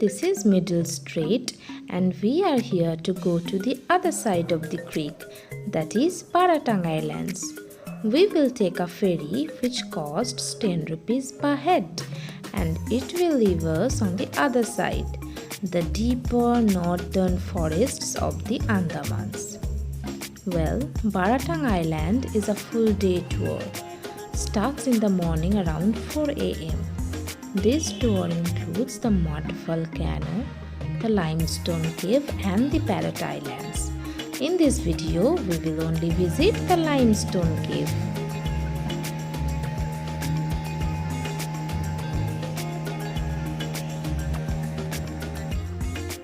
this is Middle Strait and we are here to go to the other side of the creek, that is Baratang Islands. We will take a ferry which costs 10 rupees per head and it will leave us on the other side, the deeper northern forests of the Andamans. Well, Baratang Island is a full day tour. Starts in the morning around 4 am. This tour includes the mud volcano, the limestone cave and the Parrot Islands. In this video, we will only visit the limestone cave.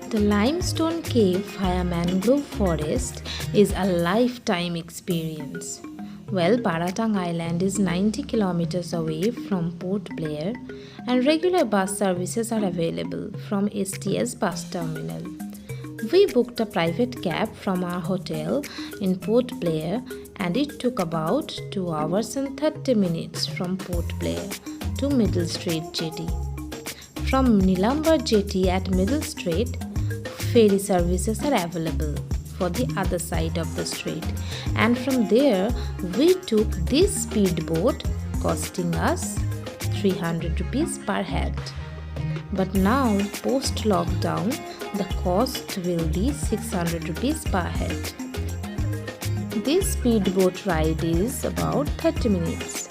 The limestone cave via mangrove forest is a lifetime experience. Well, Baratang Island is 90 kilometers away from Port Blair and regular bus services are available from STS bus terminal. We booked a private cab from our hotel in Port Blair and it took about 2 hours and 30 minutes from Port Blair to Middle Strait Jetty. From Nilambar Jetty at Middle Strait, ferry services are available for the other side of the strait, and from there we took this speedboat costing us 300 rupees per head. But now post lockdown the cost will be 600 rupees per head. This speedboat ride is about 30 minutes.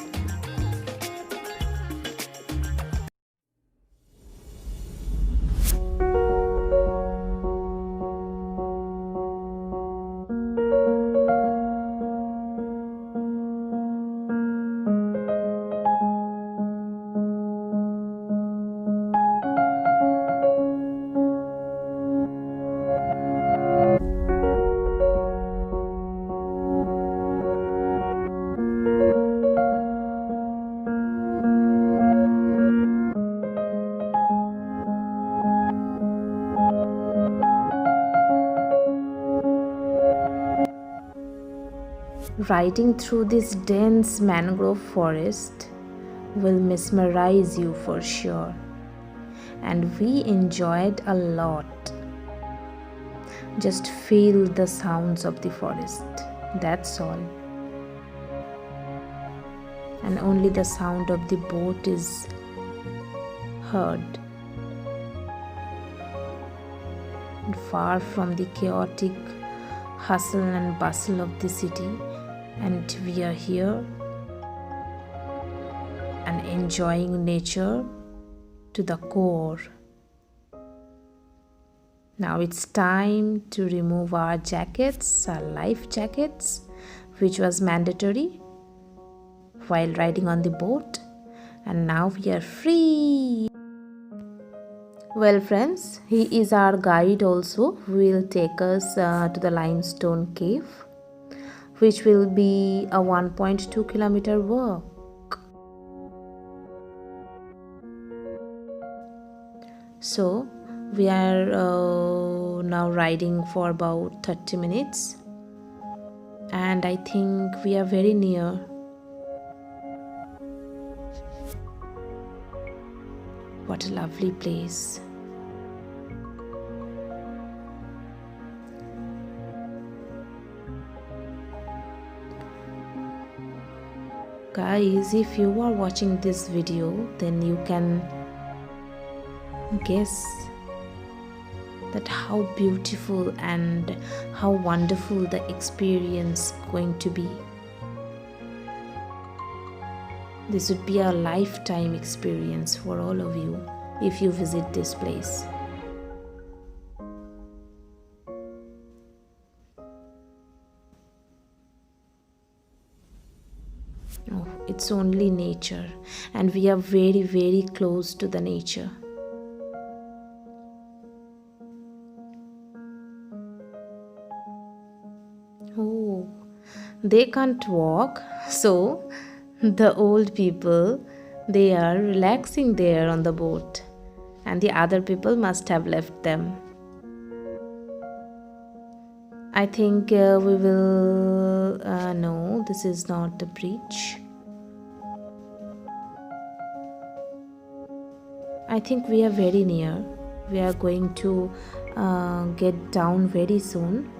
Riding through this dense mangrove forest will mesmerize you for sure, and we enjoyed a lot. Just feel the sounds of the forest, that's all. And only the sound of the boat is heard. And far from the chaotic hustle and bustle of the city, and we are here and enjoying nature to the core. Now it's time to remove our jackets, our life jackets, which was mandatory while riding on the boat, and now we are free. Well friends, he is our guide also, who will take us to the limestone cave, which will be a 1.2 kilometer walk. So we are now riding for about 30 minutes and I think we are very near. What a lovely place. Guys, if you are watching this video, then you can guess that how beautiful and how wonderful the experience going to be. This would be a lifetime experience for all of you if you visit this place. Oh, it's only nature, and we are very, very close to the nature. Oh, they can't walk, so the old people, they are relaxing there on the boat, and the other people must have left them. I think we will, no, this is not the bridge. I think we are very near. we are going to get down very soon.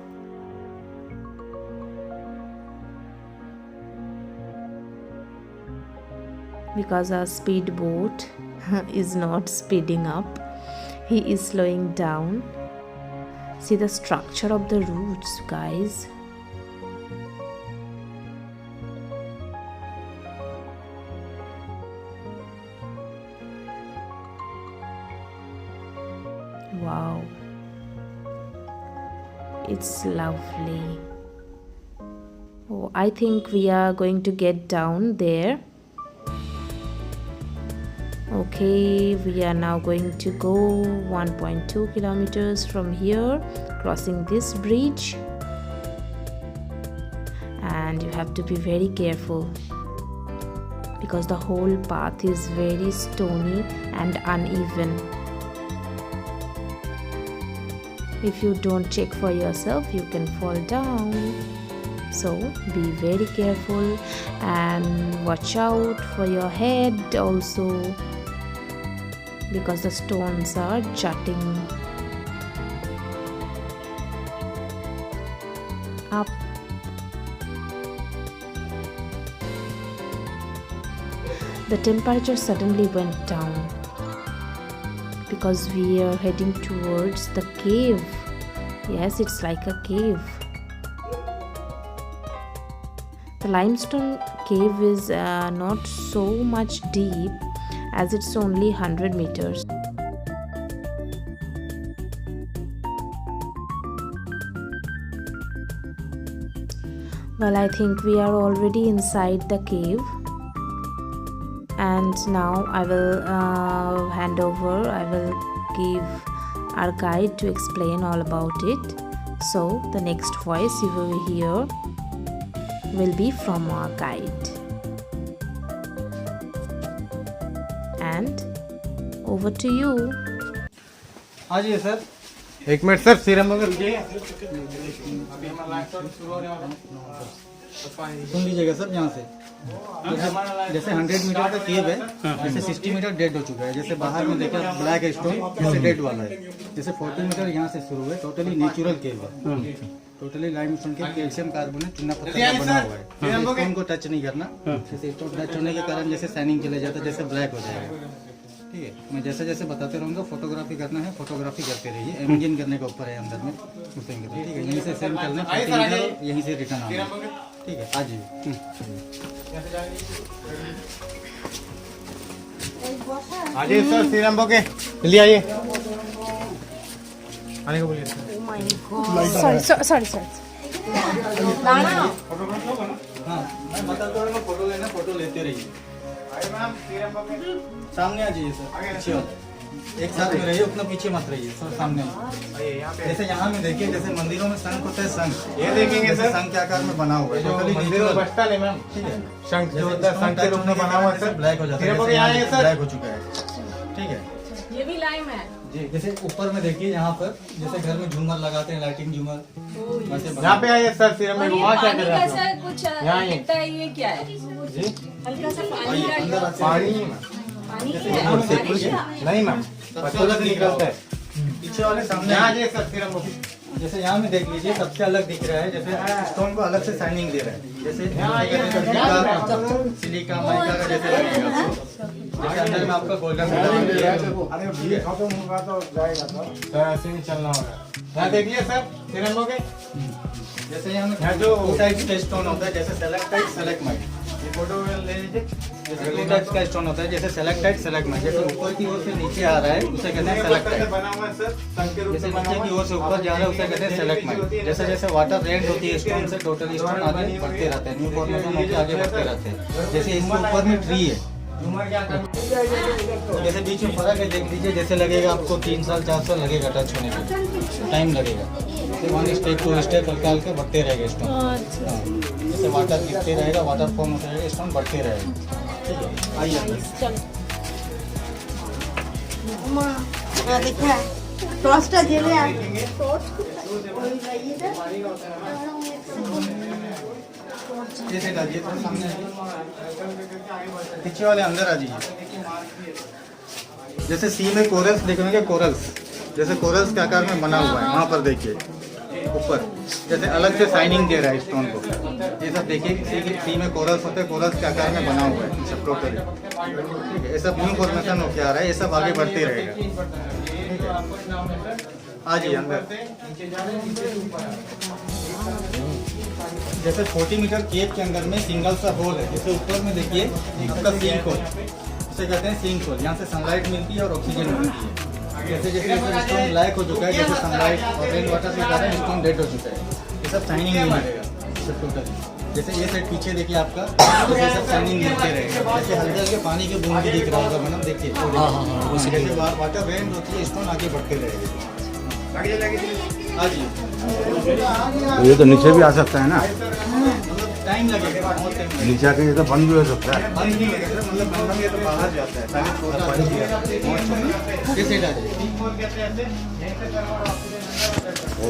Because our speedboat is not speeding up, he is slowing down. See the structure of the roots, guys. Wow, it's lovely. Oh, I think we are going to get down there. Okay, we are now going to go 1.2 kilometers from here, crossing this bridge, and you have to be very careful because the whole path is very stony and uneven. If you don't check for yourself, you can fall down. So be very careful and watch out for your head also, because the stones are jutting up. The temperature suddenly went down because we are heading towards the cave. Yes, it's like a cave. The limestone cave is not so much deep, as it's only 100 meters. Well, I think we are already inside the cave, and now I will I will give our guide to explain all about it. So the next voice you will hear will be from our guide. And over to you. हाँ जी sir, एक minute sir, serum मगर सुन लीजिएगा sir. यहाँ से जैसे 100 metre का केव है, जैसे 60 मीटर डेड हो चुका है। जैसे बाहर में देखा ब्लैक स्टोन जैसे डेड वाला है। जैसे 40 मीटर यहाँ से शुरू है, टोटली नेचुरल केव है। टोटली लाइमस्टोन के कैल्शियम कार्बोनेट चूना पत्थर का बना हुआ है। स्टोन को टच नहीं करना, जैसे स्टोन टच होने के कारण जैसे शाइनिंग चले जाता है, जैसे ब्लैक हो जाएगा। ठीक है, मैं जैसे जैसे बताते रहूँगा। फोटोग्राफी करना है, फोटोग्राफी करते रहिए। इमेजिन करने के ऊपर है अंदर में उसेंगे। ठीक है, यहीं से सेंड करना है, यहीं से रिटर्न आना। ठीक है, आ जाइए। आ जाइए सर, सीरम बोके जल्दी आइए। आने को बोलिए। Sorry. हाँ, मैं बताता रहूँगा। फोटो लेना, फोटो लेते रहिए। सामने आ जाइए सर, एक साथ में रहिए, उतना पीछे मत रहिए सर। सामने जैसे यहाँ में देखिए, जैसे मंदिरों में शंख होता है, शंख ये देखेंगे सर, शंख के आकार में बना हुआ है। मंदिरों में बचता नहीं मैम। ठीक है, शंख जो होता है शंख के रूप में बना हुआ है सर, ब्लैक हो जाता है, ब्लैक हो चुका है। ठीक है, ये भी लाइम है जी। जैसे ऊपर में देखिए, यहाँ पर जैसे घर में झूमर लगाते हैं, लाइटिंग झूमर, यहाँ पे आइए सर। सिरम में वहाँ क्या कर रहे हैं? कुछ दिखता है, ये क्या है? हल्का सा पानी का पानी है। नहीं मैम, बच्चों तक निकलता है। पीछे वाले सामने यहाँ आइए सर, सिरम को। जैसे यहाँ में देख लीजिए, सबसे अलग दिख रहा है। जैसे स्टोन को अलग से शाइनिंग दे रहा है। जैसे सिलिका माइका का जैसे लगेगा आपको। जैसे अंदर में आपका गोल्डन खत्म होगा तो जाएगा सर, ऐसे नहीं चलना होगा। यहाँ देखिए सर, सिरम के जैसे यहाँ जो टाइप का स्टोन होता है, जैसे सेलेक्टाइट, सेलेक्टमाइट। ये फोटो ले लीजिए। जैसे दो टाइप का स्टोन होता है, जैसे सेलेक्टाइट, सेलेक्टमाइट। जैसे ऊपर की ओर से नीचे आ रहा है, उसे कहते हैं सेलेक्टाइट। बना हुआ है सर, जैसे नीचे की ओर से ऊपर जा रहा है, उसे कहते हैं सेलेक्टमाइट। जैसे जैसे वाटर रेंट होती है स्टोन से, टोटल स्टोन आगे बढ़ते रहते हैं, न्यू फॉर्मेशन होते आगे बढ़ते रहते हैं। जैसे इसके ऊपर में ट्री है, जैसे बीच में फर्क है, देख लीजिए। जैसे लगेगा आपको 3 साल 4 साल लगेगा टच होने में, टाइम लगेगा। वन स्टेप टू स्टेप हल्का हल्का बढ़ते रहेगा स्टोन। जैसे वाटर गिरते रहेगा, वाटर फॉर्म होता रहेगा, स्टोन बढ़ते रहेगा। ठीक है, आइए। जैसे डालिए तो सामने पीछे वाले अंदर आ जाइए। जैसे सी में कोरल्स देखेंगे, कोरल्स जैसे कोरल्स के आकार में बना हुआ है, वहाँ पर देखिए ऊपर जैसे अलग से साइनिंग दे रहा है स्टोन को। ये सब देखिए सी में कोरल्स होते हैं, कोरल्स के आकार में बना हुआ है ये सब टोटली, ठीक है। ये सब न्यू फॉर्मेशन होके आ रहा है, ये सब आगे बढ़ते रहेगा, ठीक है। आ जाइए अंदर। जैसे 40 मीटर केव के अंदर में सिंगल सा होल है, जैसे ऊपर में देखिए आपका सिंक होल, इसे कहते हैं सिंक होल। यहाँ से सनलाइट मिलती है और ऑक्सीजन मिलती है। जैसे जैसे स्टोन ब्लैक हो चुका है, जैसे सनलाइट और रेन वाटर के कारण स्टोन डेड हो चुका है, ये सब शाइनिंग नहीं मिलेगा सब टोटली। जैसे ये साइड पीछे देखिए आपका, जैसे सब शाइनिंग मिलते रहेगा। जैसे हल्के हल्के पानी के बूंद भी दिख रहा होगा मैडम, देखिए जैसे वाटर रेन होती है, स्टोन आगे बढ़ते रहेगा। हाँ जी, तो ये तो नीचे भी आ सकता है ना, टाइम लगेगा, बहुत टाइम लगेगा। नीचे आके ये तो बंद भी हो सकता है। बंद नहीं लगेगा सर, मतलब बंद में ये तो बाहर जाता है, पहले छोटा बंद किया। ये सेट आ जाए,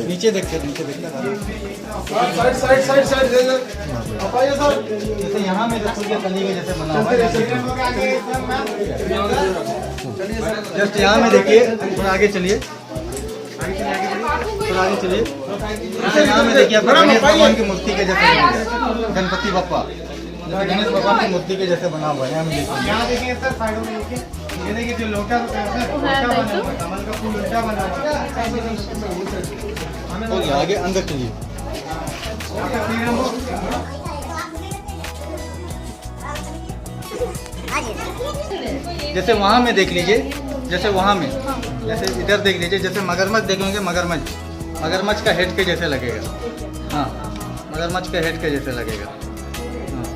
नीचे देखते जैसे यहाँ में फूल के कली के जैसे बना हुआ है। जस्ट यहाँ में देखिए, थोड़ा आगे चलिए, थोड़ा आगे चलिए। जैसे यहाँ में देखिए आपको गणेश भगवान की मूर्ति के जैसे बना हुआ है, गणपति बप्पा जैसे गणेश भगवान की मूर्ति के जैसे बना हुआ है। यहाँ में देखिए, यहाँ देखिए सर, साइडों में देखिए, ये देखिए जो लोटा होता है सर, लोटा बना हुआ है, कमल का फूल लोटा बना हुआ है। हो गया, आगे अंदर चलिए। जैसे वहाँ में देख लीजिए, जैसे वहाँ में, जैसे इधर देख लीजिए, जैसे मगरमच्छ देखेंगे, मगरमच्छ का हेड के जैसे लगेगा। हाँ, मगरमच्छ का हेड के जैसे लगेगा। हाँ।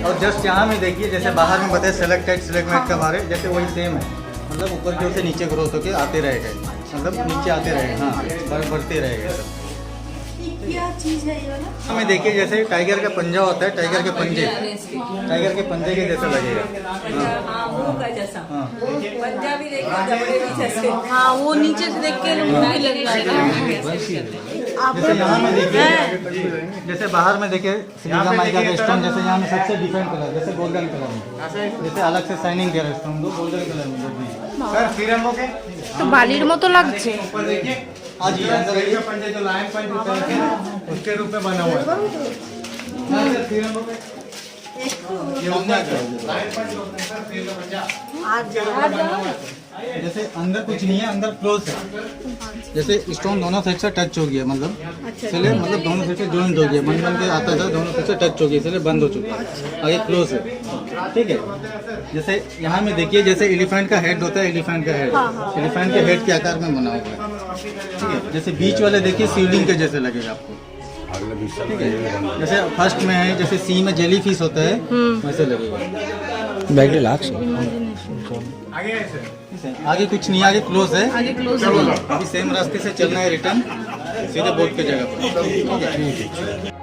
और जस्ट यहाँ में देखिए, जैसे बाहर में बताए सेलेक्टेड सिलेक्टमेट का बारे, जैसे वही सेम है, मतलब ऊपर की ओर से नीचे ग्रोथ होकर आते रहेगा, मतलब नीचे आते रहेगा। हाँ, बढ़ते रहेगा सब। क्या चीज है ये वाला? हमें देखिए जैसे टाइगर का पंजा होता है, टाइगर के पंजे के जैसा लगेगा। हाँ, वो का जैसा। हाँ, पंजाबी देखिए, जबड़े भी जैसे। हाँ, वो नीचे से देख के मुझे लग रहा है। जैसे यहाँ में देखिए, जैसे बाहर में देखिए सिलिका माइका का स्टोन, जैसे यहाँ में सबसे डिफरेंट कलर, जैसे गोल्डन कलर में, जैसे अलग से शाइनिंग दे रहा है स्टोन को, गोल्डन कलर में। सर सिरमो के তো বালির মতো লাগছে। ऊपर देखिए, हाँ जी, अंदर आइए। पंजे जो लायन पंच होता है उसके रूप में बना हुआ है। सर सिरमो के ये उतना लायन पंच होता है सर, सिरमो पंजा। जैसे अंदर कुछ नहीं है, अंदर क्लोज है। जैसे स्टोन दोनों साइड से टच हो गया, मतलब इसलिए मतलब दोनों साइड से जॉइंट हो गया, बन के आता था, दोनों साइड से टच हो गया, इसलिए बंद हो चुका है, आगे क्लोज है, ठीक है। जैसे यहाँ में देखिए, जैसे एलिफेंट का हेड होता है, एलिफेंट का हेड, एलिफेंट के हेड के आकार में बना हुआ है, ठीक है। जैसे बीच वाले देखिए शिवलिंग के जैसे लगेगा आपको, ठीक है। जैसे फर्स्ट में है, जैसे सी में जेली फिश होता है, वैसे लगेगा। आगे है सर, आगे कुछ नहीं, आगे क्लोज है, আগে ক্লোজ হবে। अभी सेम रास्ते से चलना है, रिटर्न सीधे बोट की जगह पर।